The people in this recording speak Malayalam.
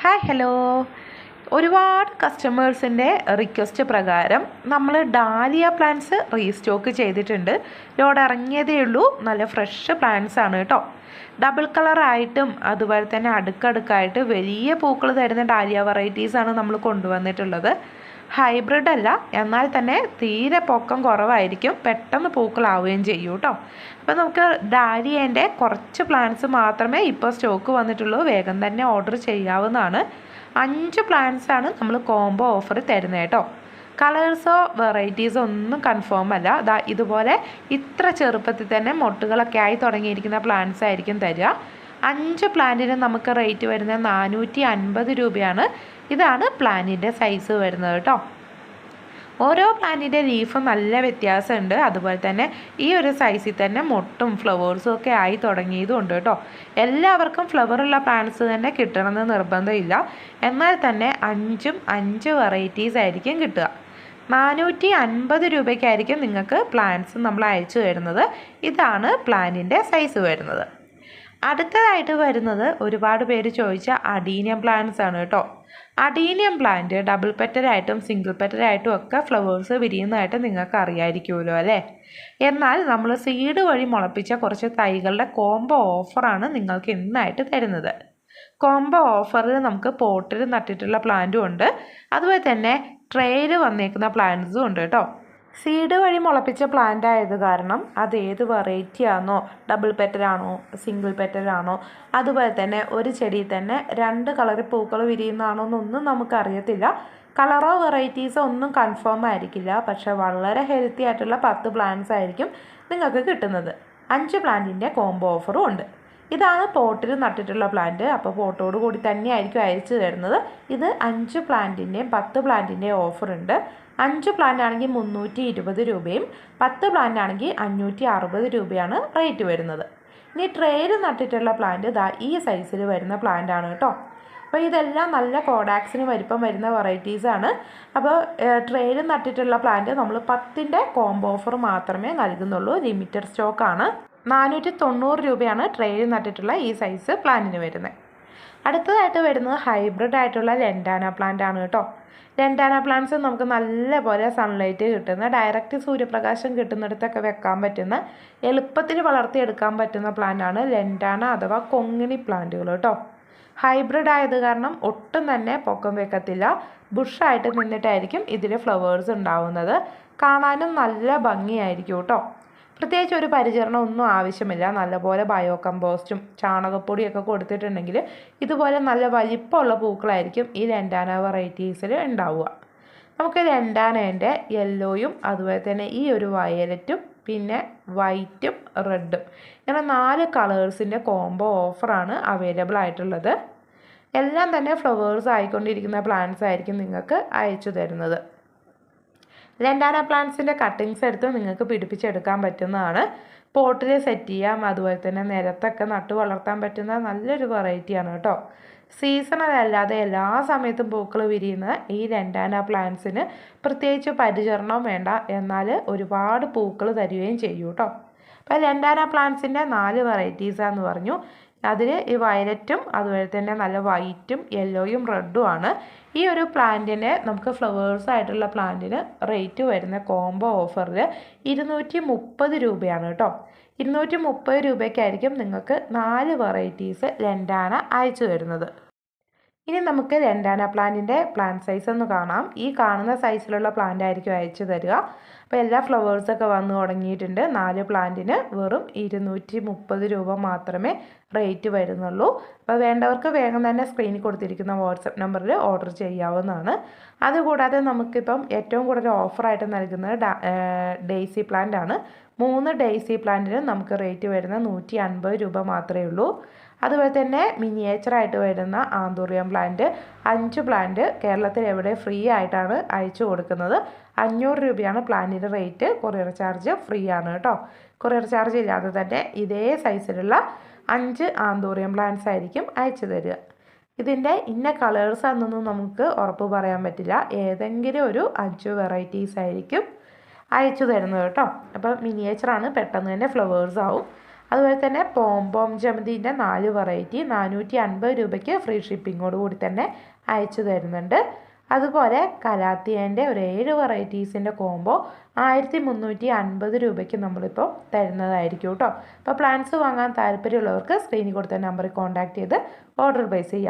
Hi hello. ഒരുപാട് കസ്റ്റമേഴ്സിൻ്റെ റിക്വസ്റ്റ് പ്രകാരം നമ്മൾ ഡാലിയ പ്ലാന്റ്സ് റീസ്റ്റോക്ക് ചെയ്തിട്ടുണ്ട്. ലോഡ് ഇറങ്ങിയതേ ഉള്ളൂ. നല്ല ഫ്രഷ് പ്ലാന്റ്സ് ആണ് കേട്ടോ. ഡബിൾ കളറായിട്ടും അതുപോലെ തന്നെ അടുക്കടുക്കായിട്ട് വലിയ പൂക്കൾ തരുന്ന ഡാലിയ വെറൈറ്റീസാണ് നമ്മൾ കൊണ്ടുവന്നിട്ടുള്ളത്. ഹൈബ്രിഡ് അല്ല, എന്നാൽ തന്നെ തീരെ പൊക്കം കുറവായിരിക്കും, പെട്ടെന്ന് പൂക്കളാവുകയും ചെയ്യും കേട്ടോ. അപ്പോൾ നമുക്ക് ഡാലിയേൻ്റെ കുറച്ച് പ്ലാന്റ്സ് മാത്രമേ ഇപ്പോൾ സ്റ്റോക്ക് വന്നിട്ടുള്ളൂ. വേഗം തന്നെ ഓർഡർ ചെയ്യാവുന്നതാണ്. 5 പ്ലാന്റ്സ് ആണ് നമ്മൾ കോംബോ ഓഫർ തരുന്നത് കേട്ടോ. കളേഴ്സോ വെറൈറ്റീസോ ഒന്നും കൺഫേം അല്ല. ഇതുപോലെ ഇത്ര ചെറുപ്പത്തിൽ തന്നെ മൊട്ടുകളൊക്കെ ആയി തുടങ്ങിയിരിക്കുന്ന പ്ലാന്റ്സ് ആയിരിക്കും തരിക. 5 പ്ലാന്റിന് നമുക്ക് റേറ്റ് വരുന്നത് 450 രൂപയാണ്. ഇതാണ് പ്ലാന്റിൻ്റെ സൈസ് വരുന്നത് കേട്ടോ. ഓരോ പ്ലാന്റിൻ്റെ ലീഫും നല്ല വ്യത്യാസമുണ്ട്. അതുപോലെ തന്നെ ഈ ഒരു സൈസിൽ തന്നെ മൊട്ടും ഫ്ലവേഴ്സും ഒക്കെ ആയി തുടങ്ങിയതും ഉണ്ട് കേട്ടോ. എല്ലാവർക്കും ഫ്ലവറുള്ള പ്ലാന്റ്സ് തന്നെ കിട്ടണമെന്ന് നിർബന്ധമില്ല. എന്നാൽ തന്നെ 5 വെറൈറ്റീസ് ആയിരിക്കും കിട്ടുക. 450 രൂപയ്ക്കായിരിക്കും നിങ്ങൾക്ക് പ്ലാന്റ്സ് നമ്മൾ അയച്ചു തരുന്നത്. ഇതാണ് പ്ലാന്റിൻ്റെ സൈസ് വരുന്നത്. അടുത്തതായിട്ട് വരുന്നത് ഒരുപാട് പേര് ചോദിച്ച അഡീനിയം പ്ലാന്റ്സ് ആണ് കേട്ടോ. അഡീനിയം പ്ലാന്റ് ഡബിൾ പെറ്റലായിട്ടും സിംഗിൾ പെറ്റലായിട്ടും ഒക്കെ ഫ്ലവേഴ്സ് വിരിയുന്നതായിട്ട് നിങ്ങൾക്ക് അറിയാമായിരിക്കുമല്ലോ അല്ലേ. എന്നാൽ നമ്മൾ സീഡ് വഴി മുളപ്പിച്ച കുറച്ച് തൈകളുടെ കോംബോ ഓഫറാണ് നിങ്ങൾക്ക് ഇന്നായിട്ട് തരുന്നത്. കോംബോ ഓഫറിൽ നമുക്ക് പോട്ടിൽ നട്ടിട്ടുള്ള പ്ലാന്റും ഉണ്ട്, അതുപോലെ തന്നെ ട്രേയിൽ വന്നേക്കുന്ന പ്ലാന്റ്സും ഉണ്ട് കേട്ടോ. സീഡ് വഴി മുളപ്പിച്ച പ്ലാന്റ് ആയത് കാരണം അത് ഏത് വെറൈറ്റി ആണോ, ഡബിൾ പെറ്റലാണോ സിംഗിൾ പെറ്റലാണോ, അതുപോലെ തന്നെ ഒരു ചെടിയിൽ തന്നെ 2 കളറിൽ പൂക്കൾ വിരിയുന്നതാണോ എന്നൊന്നും നമുക്കറിയത്തില്ല. കളറോ വെറൈറ്റീസോ ഒന്നും കൺഫേം ആയിരിക്കില്ല. പക്ഷേ വളരെ ഹെൽത്തി ആയിട്ടുള്ള 10 പ്ലാന്റ്സ് ആയിരിക്കും നിങ്ങൾക്ക് കിട്ടുന്നത്. 5 പ്ലാന്റിൻ്റെ കോംബോ ഓഫറും ഉണ്ട്. ഇതാണ് പോട്ടിൽ നട്ടിട്ടുള്ള പ്ലാന്റ്. അപ്പോൾ പോട്ടോട് കൂടി തന്നെ ആയിരിക്കും അയച്ചു തരുന്നത്. ഇത് 5 പ്ലാന്റിൻ്റെയും 10 പ്ലാന്റിൻ്റെയും ഓഫറുണ്ട്. 5 പ്ലാന്റ് ആണെങ്കിൽ 320 രൂപയും 10 പ്ലാന്റ് ആണെങ്കിൽ 560 രൂപയാണ് റേറ്റ് വരുന്നത്. ഇനി ട്രേയിൽ നട്ടിട്ടുള്ള പ്ലാന്റ് ഈ സൈസിൽ വരുന്ന പ്ലാന്റ് ആണ് കേട്ടോ. അപ്പോൾ ഇതെല്ലാം നല്ല കോഡാക്സിന് വലിപ്പം വരുന്ന വെറൈറ്റീസാണ്. അപ്പോൾ ട്രേയിൽ നട്ടിട്ടുള്ള പ്ലാന്റ് നമ്മൾ 10ൻ്റെ കോംബോ ഓഫർ മാത്രമേ നൽകുന്നുള്ളൂ. ലിമിറ്റഡ് സ്റ്റോക്കാണ്. 490 രൂപയാണ് ട്രേയിൽ നട്ടിട്ടുള്ള ഈ സൈസ് പ്ലാന്റിന് വരുന്നത്. അടുത്തതായിട്ട് വരുന്നത് ഹൈബ്രിഡ് ആയിട്ടുള്ള ലെൻഡാന പ്ലാന്റ് ആണ് കേട്ടോ. ലെൻഡാന പ്ലാന്റ്സ് നമുക്ക് നല്ലപോലെ സൺലൈറ്റ് കിട്ടുന്ന, ഡയറക്റ്റ് സൂര്യപ്രകാശം കിട്ടുന്നിടത്തൊക്കെ വെക്കാൻ പറ്റുന്ന, എളുപ്പത്തിൽ വളർത്തിയെടുക്കാൻ പറ്റുന്ന പ്ലാന്റ് ആണ് ലെൻഡാന അഥവാ കൊങ്ങിണി പ്ലാന്റുകൾ കേട്ടോ. ഹൈബ്രിഡ് ആയത് കാരണം ഒട്ടും തന്നെ പൊക്കം വെക്കത്തില്ല. ബുഷായിട്ട് നിന്നിട്ടായിരിക്കും ഇതിൽ ഫ്ലവേഴ്സ് ഉണ്ടാവുന്നത്. കാണാനും നല്ല ഭംഗിയായിരിക്കും കേട്ടോ. പ്രത്യേകിച്ച് ഒരു പരിചരണം ഒന്നും ആവശ്യമില്ല. നല്ലപോലെ ബയോ കമ്പോസ്റ്റും ചാണകപ്പൊടിയൊക്കെ കൊടുത്തിട്ടുണ്ടെങ്കിൽ ഇതുപോലെ നല്ല വലിപ്പമുള്ള പൂക്കളായിരിക്കും ഈ ലെൻഡാന വെറൈറ്റീസിൽ ഉണ്ടാവുക. നമുക്ക് ലെൻഡാനേൻ്റെ യെല്ലോയും അതുപോലെ തന്നെ ഈ ഒരു വയലറ്റും പിന്നെ വൈറ്റും റെഡും ഇങ്ങനെ 4 കളേഴ്സിൻ്റെ കോംബോ ഓഫറാണ് അവൈലബിൾ ആയിട്ടുള്ളത്. എല്ലാം തന്നെ ഫ്ലവേഴ്സ് ആയിക്കൊണ്ടിരിക്കുന്ന പ്ലാന്റ്സ് ആയിരിക്കും നിങ്ങൾക്ക് അയച്ചു തരുന്നത്. ലെൻഡാന പ്ലാന്റ്സിൻ്റെ കട്ടിങ്സ് എടുത്ത് നിങ്ങൾക്ക് പിടിപ്പിച്ചെടുക്കാൻ പറ്റുന്നതാണ്. പോട്ടിൽ സെറ്റ് ചെയ്യാം, അതുപോലെ തന്നെ നിലത്തൊക്കെ നട്ടു വളർത്താൻ പറ്റുന്ന നല്ലൊരു വെറൈറ്റിയാണ് കേട്ടോ. സീസണലല്ലാതെ എല്ലാ സമയത്തും പൂക്കൾ വിരിയുന്ന ഈ ലെൻഡാന പ്ലാന്റ്സിന് പ്രത്യേകിച്ച് പരിചരണം വേണ്ട, എന്നാൽ ഒരുപാട് പൂക്കൾ തരികയും ചെയ്യും കേട്ടോ. അപ്പോൾ ലെൻഡാന പ്ലാന്റ്സിൻ്റെ 4 വെറൈറ്റീസാന്ന് പറഞ്ഞു. അതിൽ ഈ വയലറ്റും അതുപോലെ തന്നെ നല്ല വൈറ്റും യെല്ലോയും റെഡും ആണ്. ഈ ഒരു പ്ലാന്റിന് നമുക്ക് ഫ്ലവേഴ്സ് ആയിട്ടുള്ള പ്ലാന്റിന് റേറ്റ് വരുന്ന കോംബോ ഓഫറിൽ 230 രൂപയാണ് കേട്ടോ. 230 രൂപയ്ക്കായിരിക്കും നിങ്ങൾക്ക് 4 വെറൈറ്റീസ് ലെൻഡാന അയച്ചു തരുന്നത്. ഇനി നമുക്ക് ലെൻഡാന പ്ലാന്റിൻ്റെ പ്ലാന്റ് സൈസ് ഒന്ന് കാണാം. ഈ കാണുന്ന സൈസിലുള്ള പ്ലാന്റ് ആയിരിക്കും അയച്ചു തരിക. അപ്പോൾ എല്ലാ ഫ്ലവേഴ്സൊക്കെ വന്നു തുടങ്ങിയിട്ടുണ്ട്. 4 പ്ലാന്റിന് വെറും 230 രൂപ മാത്രമേ റേറ്റ് വരുന്നുള്ളൂ. അപ്പോൾ വേണ്ടവർക്ക് വേഗം തന്നെ സ്ക്രീനിൽ കൊടുത്തിരിക്കുന്ന വാട്സപ്പ് നമ്പറിൽ ഓർഡർ ചെയ്യാവുന്നതാണ്. അതുകൂടാതെ നമുക്കിപ്പം ഏറ്റവും കൂടുതൽ ഓഫറായിട്ട് നൽകുന്നത് ഡെയ്സി പ്ലാന്റ് ആണ്. 3 ഡെയ്സി പ്ലാന്റിന് നമുക്ക് റേറ്റ് വരുന്നത് 150 രൂപ മാത്രമേ ഉള്ളൂ. അതുപോലെ തന്നെ മിനിയേച്ചറായിട്ട് വരുന്ന ആന്തൂറിയം പ്ലാന്റ് 5 പ്ലാന്റ് കേരളത്തിൽ എവിടെ ഫ്രീ ആയിട്ടാണ് അയച്ചു കൊടുക്കുന്നത്. 500 രൂപയാണ് പ്ലാന്റിൻ്റെ റേറ്റ്. കൊറിയർ ചാർജ് ഫ്രീ ആണ് കേട്ടോ. കൊറിയർ ചാർജ് ഇല്ലാതെ തന്നെ ഇതേ സൈസിലുള്ള 5 ആന്തൂറിയം പ്ലാന്റ്സ് ആയിരിക്കും അയച്ചു തരിക. ഇതിൻ്റെ ഇന്ന കളേഴ്സ് എന്നൊന്നും നമുക്ക് ഉറപ്പ് പറയാൻ പറ്റില്ല. ഏതെങ്കിലും ഒരു 5 വെറൈറ്റീസ് ആയിരിക്കും അയച്ചു തരുന്നത് കേട്ടോ. അപ്പോൾ മിനിയേച്ചറാണ്, പെട്ടെന്ന് തന്നെ ഫ്ലവേഴ്സ് ആവും. അതുപോലെ തന്നെ പോംപോം ജമന്തിൻ്റെ 4 വെറൈറ്റി 450 രൂപയ്ക്ക് ഫ്രീ ഷിപ്പിങ്ങോട് കൂടി തന്നെ അയച്ചു തരുന്നുണ്ട്. അതുപോലെ കലാത്തിയേൻ്റെ ഒരു 7 വെറൈറ്റീസിൻ്റെ കോംബോ 1350 രൂപയ്ക്ക് നമ്മളിപ്പോൾ തരുന്നതായിരിക്കും കേട്ടോ. അപ്പോൾ പ്ലാന്റ്സ് വാങ്ങാൻ താല്പര്യമുള്ളവർക്ക് സ്ക്രീനിൽ കൊടുത്ത നമ്പറിൽ കോൺടാക്ട് ചെയ്ത് ഓർഡർ പ്ലേസ് ചെയ്യാം.